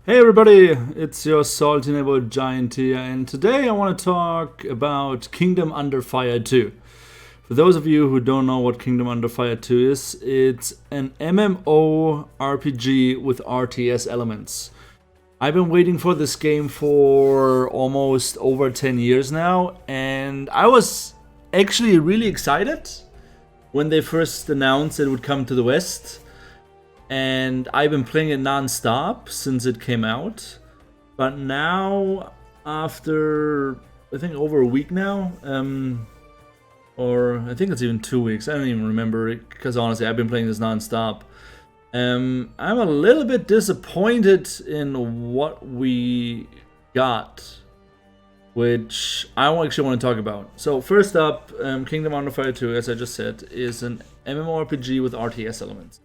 Hey everybody, it's your salty neighborhood giant here, and today I want to talk about Kingdom Under Fire 2. For those of you who don't know what Kingdom Under Fire 2 is, it's an MMORPG with RTS elements. I've been waiting for this game for almost over 10 years now, and I was actually really excited when they first announced it would come to the West. And I've been playing it non-stop since it came out. But now, after I think over a week now, or I think it's even 2 weeks, I don't even remember it, because honestly I've been playing this non-stop. I'm a little bit disappointed in what we got, which I actually want to talk about. So first up, Kingdom Under Fire 2, as I just said, is an MMORPG with RTS elements.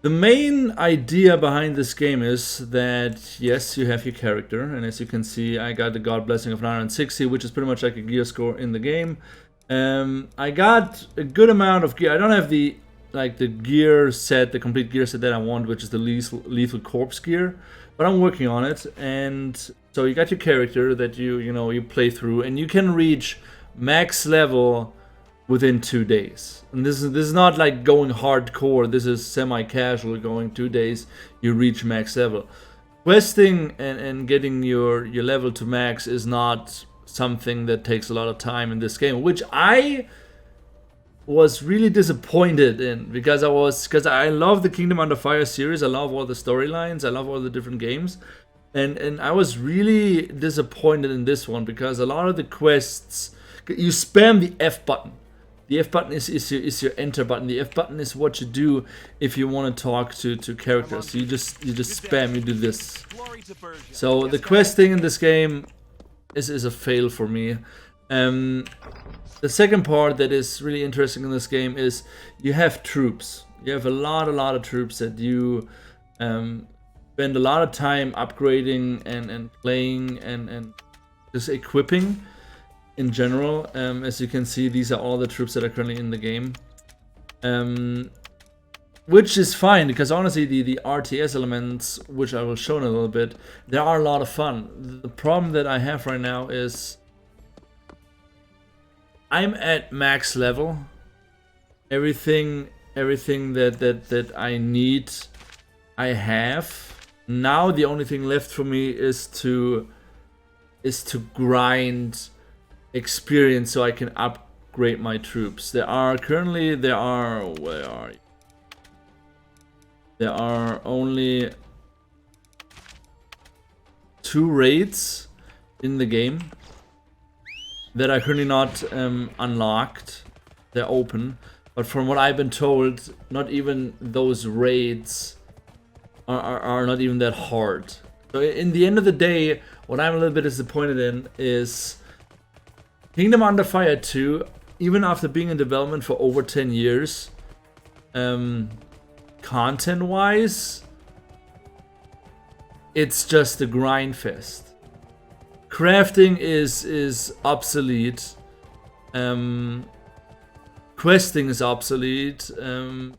The main idea behind this game is that, yes, you have your character, and as you can see, I got the God Blessing of 960, which is pretty much like a gear score in the game. I got a good amount of gear. I don't have the gear set, the complete gear set that I want, which is the lethal corpse gear, but I'm working on it. And so you got your character that you play through, and you can reach max level within 2 days. And this is not like going hardcore, this is semi-casual, going 2 days, you reach max level. Questing and getting your level to max is not something that takes a lot of time in this game, which I was really disappointed in, because I love the Kingdom Under Fire series, I love all the storylines, I love all the different games, and I was really disappointed in this one, because a lot of the quests, you spam the F button. The F button is your enter button. The F button is what you do if you want to talk to characters. So you just spam, you do this. So the questing in this game is a fail for me. The second part that is really interesting in this game is you have troops. You have a lot of troops that you spend a lot of time upgrading and playing and just equipping. In general, as you can see, these are all the troops that are currently in the game, which is fine, because honestly the RTS elements, which I will show in a little bit, they are a lot of fun. The problem that I have right now is I'm at max level. Everything that I need, I have. Now the only thing left for me is to grind experience so I can upgrade my troops. There are only 2 raids in the game that are currently not unlocked. They're open, but from what I've been told, not even those raids are not even that hard. So in the end of the day, what I'm a little bit disappointed in is Kingdom Under Fire 2, even after being in development for over 10 years, content-wise, it's just a grind fest. Crafting is obsolete. Questing is obsolete. You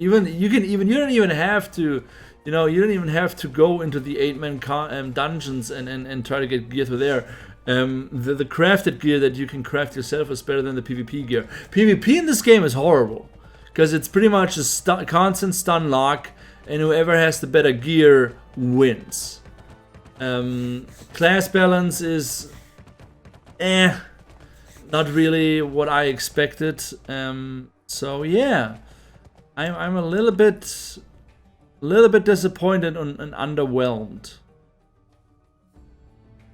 don't even have to, you don't even have to go into the 8-man dungeons and try to get gear through there. The crafted gear that you can craft yourself is better than the PvP gear. PvP in this game is horrible, because it's pretty much a constant stun lock, and whoever has the better gear wins. Class balance is not really what I expected. So yeah, I'm a little bit disappointed and underwhelmed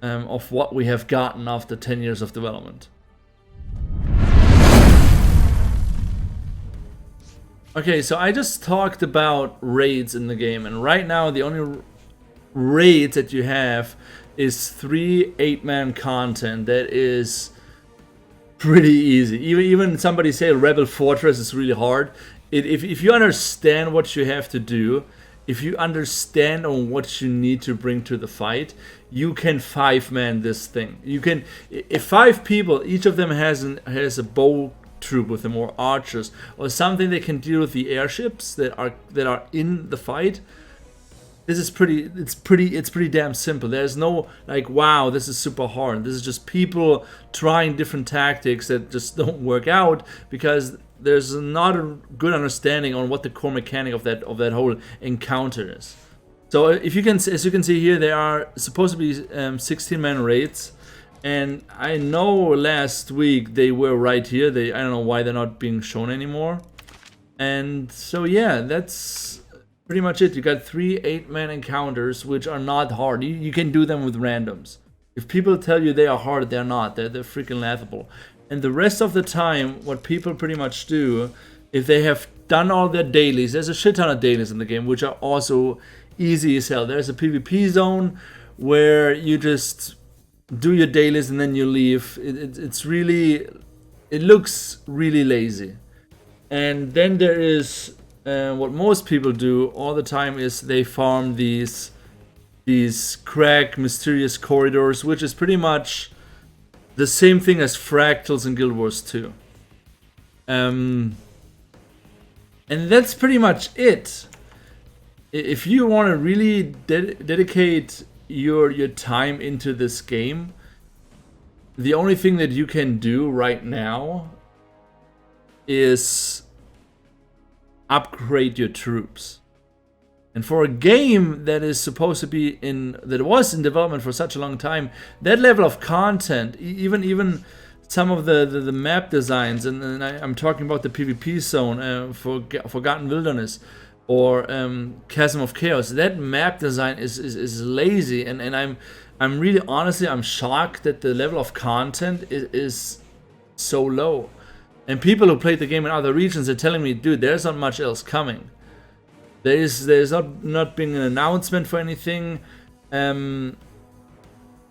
of what we have gotten after 10 years of development. Okay, so I just talked about raids in the game, and right now the only raids that you have is 3 8-man content. That is pretty easy. Even somebody say Rebel Fortress is really hard. If you understand what you have to do, if you understand on what you need to bring to the fight, you can 5-man this thing. You can, if 5 people, each of them has a bow troop with them, or archers, or something that can deal with the airships that are in the fight, this is it's pretty damn simple. There's no like, wow, this is super hard. This is just people trying different tactics that just don't work out because there's not a good understanding on what the core mechanic of that whole encounter is. So if you can, as you can see here, there are supposed to be 16-man raids, and I know last week they were right here. I don't know why they're not being shown anymore. And so yeah, that's pretty much it. You got 3 8-man encounters, which are not hard. You can do them with randoms. If people tell you they are hard, they're not. They're freaking laughable. And the rest of the time, what people pretty much do, if they have done all their dailies, there's a shit ton of dailies in the game, which are also easy as hell. There's a PvP zone where you just do your dailies and then you leave. It's really, it looks really lazy. And then there is what most people do all the time is they farm these crack mysterious corridors, which is pretty much the same thing as fractals in Guild Wars 2. And that's pretty much it. If you want to really dedicate your time into this game, the only thing that you can do right now is upgrade your troops. And for a game that is supposed to be that was in development for such a long time, that level of content, even some of the map designs, and I'm talking about the PvP zone for Forgotten Wilderness, or Chasm of Chaos, that map design is lazy, and I'm really honestly I'm shocked that the level of content is so low. And people who played the game in other regions are telling me, dude, there's not much else coming. There's not been an announcement for anything, and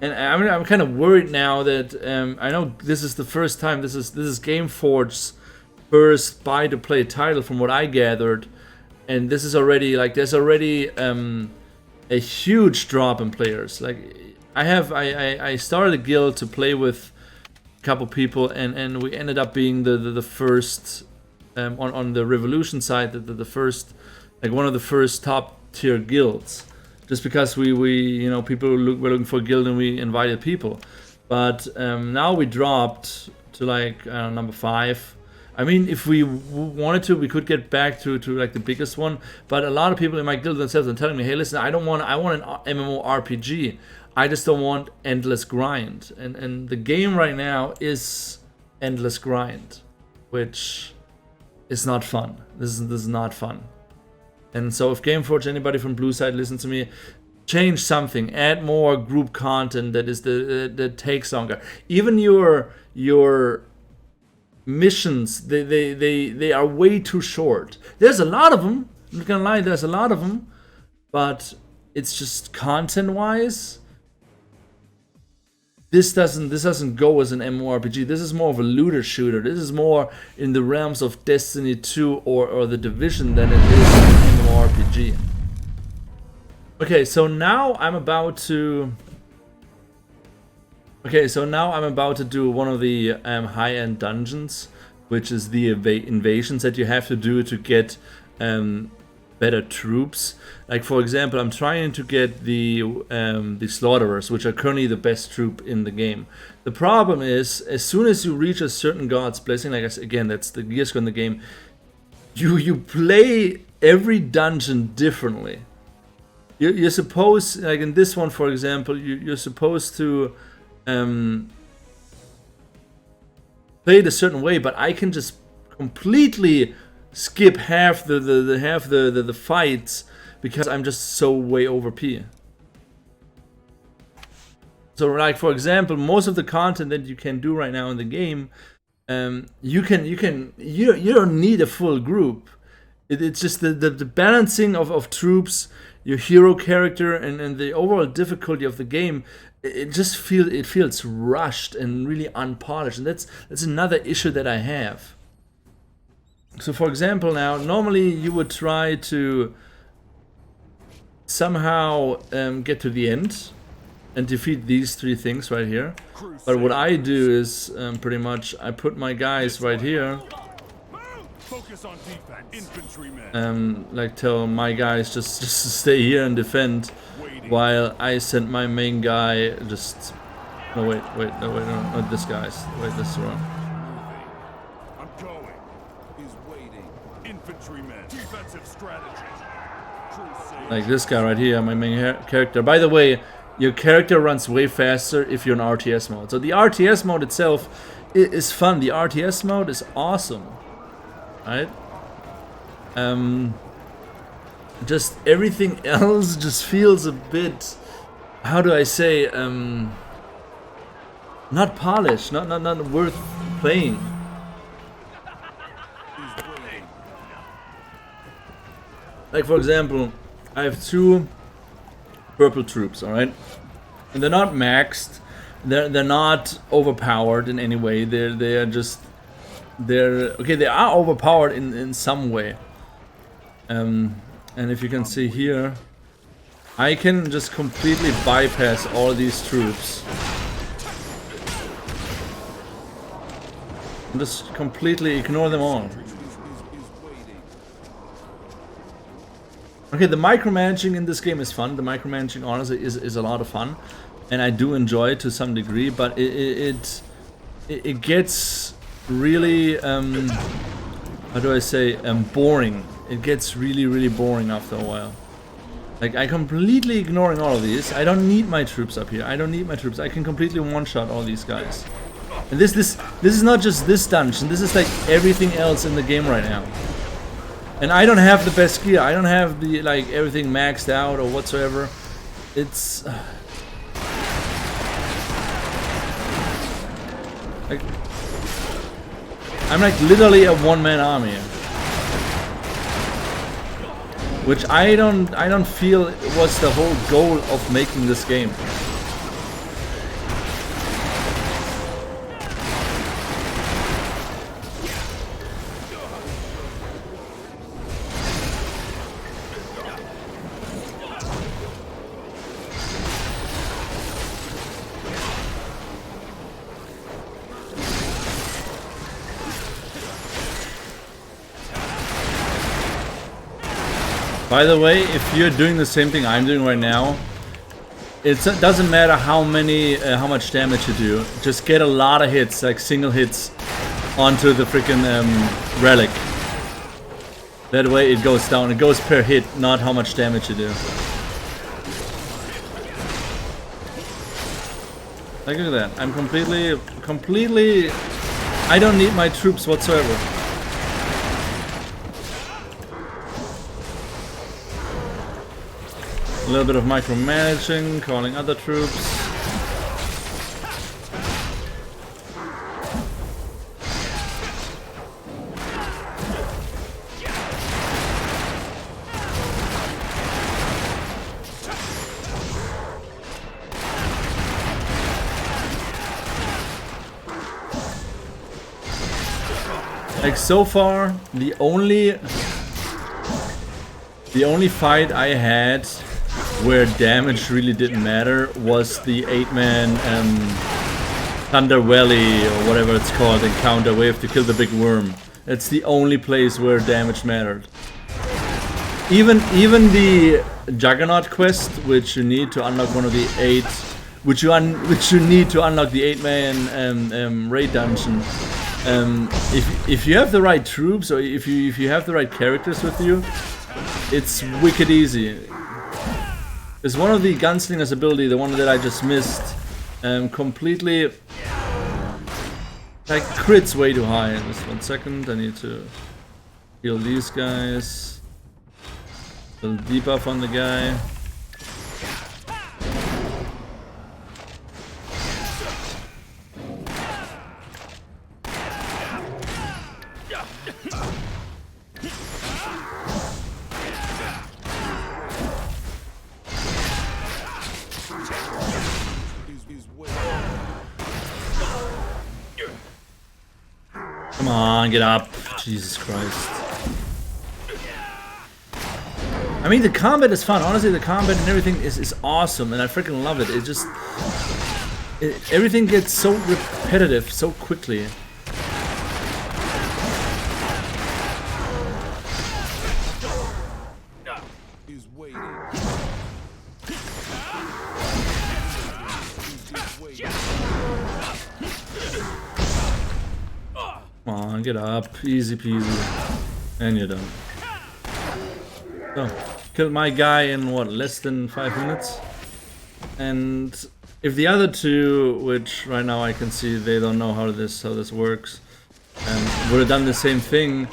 I'm kind of worried now that I know this is the first time, this is Gameforge's first buy-to-play title from what I gathered. And this is already like there's already a huge drop in players. Like I started a guild to play with a couple people, and we ended up being the first on the Revolution side, the first, like one of the first top tier guilds, just because we you know, people were looking for a guild and we invited people. But now we dropped to like number 5. I mean, if we wanted to, we could get back to like the biggest one. But a lot of people in my guild themselves are telling me, hey, listen, I want an MMORPG. I just don't want endless grind. And the game right now is endless grind, which is not fun. This is not fun. And so if Gameforge, anybody from Blue Side, listen to me, change something, add more group content that takes longer. Even your missions, they are way too short. There's a lot of them, I'm not gonna lie, there's a lot of them, but it's just content wise, this doesn't go as an MMORPG. This is more of a looter shooter. This is more in the realms of Destiny 2 or the Division than it is an MMORPG. Okay, so now I'm about to do one of the high-end dungeons, which is the invasions that you have to do to get better troops. Like for example, I'm trying to get the Slaughterers, which are currently the best troop in the game. The problem is, as soon as you reach a certain god's blessing, like I said, again, that's the gear score in the game, you play every dungeon differently. You're supposed, like in this one, for example, you're supposed to play it a certain way, but I can just completely skip half the fights because I'm just so way OP. So like for example, most of the content that you can do right now in the game, you don't need a full group. It's just the balancing of troops, your hero character, and the overall difficulty of the game. It feels rushed and really unpolished, and that's another issue that I have. So for example, now normally you would try to somehow get to the end and defeat these 3 things right here. But what I do is pretty much I put my guys right here, Focus on defense. Infantrymen. Like tell my guys just stay here and defend, while I send my main guy just. No wait, no, not this guy's. Wait, this is wrong. I'm going. He's waiting. Infantrymen. Defensive strategy. Like this guy right here, my main character. By the way, your character runs way faster if you're in RTS mode. So the RTS mode itself is fun. The RTS mode is awesome, right? Just everything else just feels a bit, how do I say, not polished, not worth playing. Like for example, I have 2 purple troops, all right, and they're not maxed. They're not overpowered in any way. They're okay. They are overpowered in some way. And if you can see here, I can just completely bypass all these troops. And just completely ignore them all. Okay, the micromanaging in this game is fun. The micromanaging honestly is a lot of fun, and I do enjoy it to some degree. But it gets really how do I say, boring. It gets really boring after a while. Like I completely ignoring all of these. I don't need my troops up here. I don't need my troops. I can completely one-shot all these guys. And this is not just this dungeon. This is like everything else in the game right now. And I don't have the best gear. I don't have the like everything maxed out or whatsoever. It's like I'm like literally a one-man army, which I don't feel was the whole goal of making this game. By the way, if you're doing the same thing I'm doing right now, it doesn't matter how much damage you do. Just get a lot of hits, like single hits, onto the freaking relic. That way it goes down. It goes per hit, not how much damage you do. Like, look at that. I'm completely. I don't need my troops whatsoever. A little bit of micromanaging, calling other troops. Like so far, the only fight I had where damage really didn't matter was the 8-man Thunder Valley or whatever it's called encounter where you have to kill the big worm. It's the only place where damage mattered. Even the Juggernaut quest, which you need to unlock one of the 8, which you need to unlock the 8-man raid dungeon. If you have the right troops or if you have the right characters with you, it's wicked easy. It's one of the gunslinger's ability, the one that I just missed, completely like crits way too high. Just 1 second, I need to heal these guys. A little debuff on the guy. Come on, get up. Jesus Christ. I mean, the combat is fun. Honestly, the combat and everything is awesome, and I freaking love it. It just... everything gets so repetitive so quickly. Come on, get up. Easy peasy. And you're done. So, killed my guy in what, less than 5 minutes? And if the other two, which right now I can see they don't know how this works, would have done the same thing,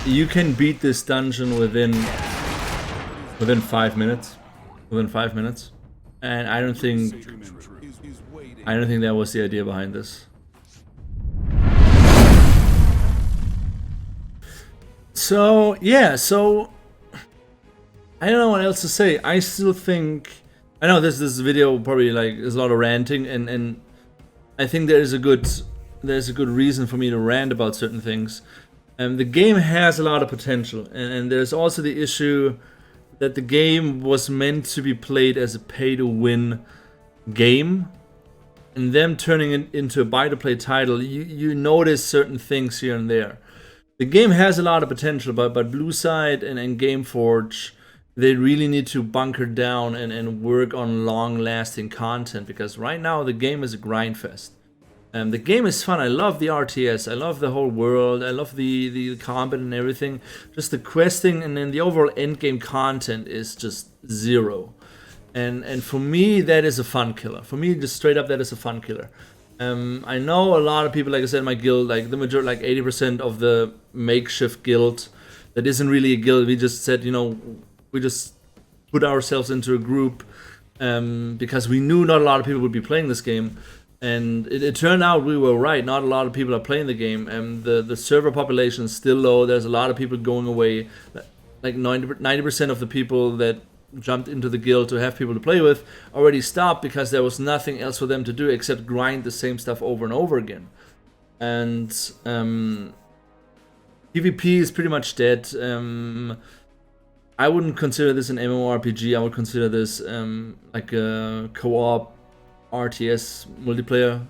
you can beat this dungeon within 5 minutes. Within 5 minutes. And I don't think that was the idea behind this. So yeah, so I don't know what else to say. I still think, I know this video probably like is a lot of ranting, and I think there's a good reason for me to rant about certain things. The game has a lot of potential, and there's also the issue that the game was meant to be played as a pay-to-win game, and them turning it into a buy-to-play title, you notice certain things here and there. The game has a lot of potential, but Blueside and Gameforge, they really need to bunker down and work on long-lasting content, because right now the game is a grind fest. The game is fun. I love the RTS. I love the whole world. I love the combat and everything. Just the questing and then the overall endgame content is just zero. And for me, that is a fun killer. For me, just straight up, that is a fun killer. I know a lot of people, like I said, in my guild, like the majority, like 80% of the makeshift guild, that isn't really a guild. We just said, you know, we just put ourselves into a group because we knew not a lot of people would be playing this game. And it turned out we were right. Not a lot of people are playing the game. The server population is still low. There's a lot of people going away. Like 90% of the people that jumped into the guild to have people to play with already stopped because there was nothing else for them to do except grind the same stuff over and over again. And PvP is pretty much dead. I wouldn't consider this an MMORPG. I would consider this like a co-op RTS multiplayer,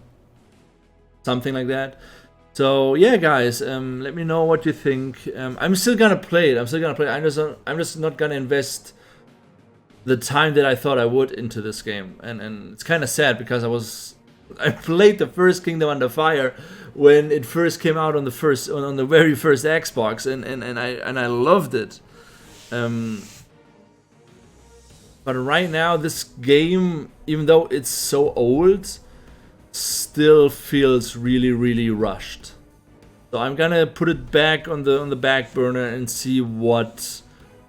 something like that. So yeah, guys, let me know what you think. I'm still gonna play it. I'm just not gonna invest the time that I thought I would into this game. And it's kind of sad because I played the first Kingdom Under Fire when it first came out on the very first Xbox, and I loved it. But right now, this game, even though it's so old, still feels really, really rushed. So I'm gonna put it back on the back burner and see what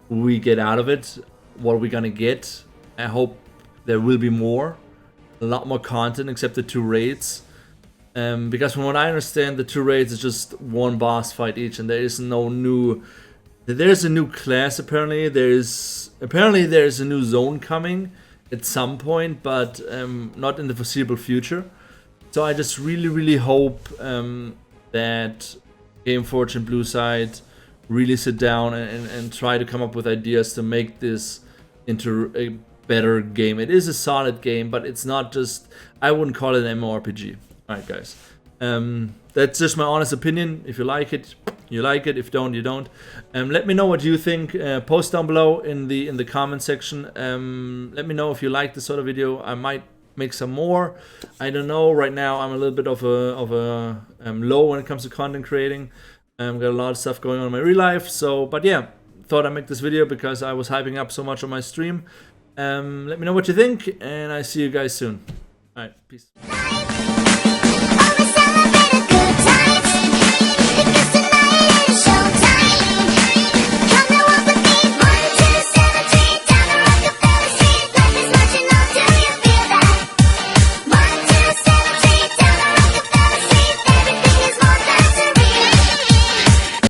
we get out of it, what we're gonna get. I hope there will be more, a lot more content except the 2 raids. Because from what I understand, the 2 raids is just one boss fight each, and there is no new. There's a new class apparently. There's a new zone coming at some point, but not in the foreseeable future. So I just really, really hope that Gameforge and Blueside really sit down and try to come up with ideas to make this into a better game. It is a solid game, but it's not just. I wouldn't call it an MMORPG. All right, guys. That's just my honest opinion. If you like it, you like it. If you don't, you don't. Let me know what you think. Post down below in the comment section. Let me know if you like this sort of video. I might make some more. I don't know. Right now, I'm a little bit of a low when it comes to content creating. Got a lot of stuff going on in my real life. So, but yeah, thought I'd make this video because I was hyping up so much on my stream. Let me know what you think, and I see you guys soon. All right, peace.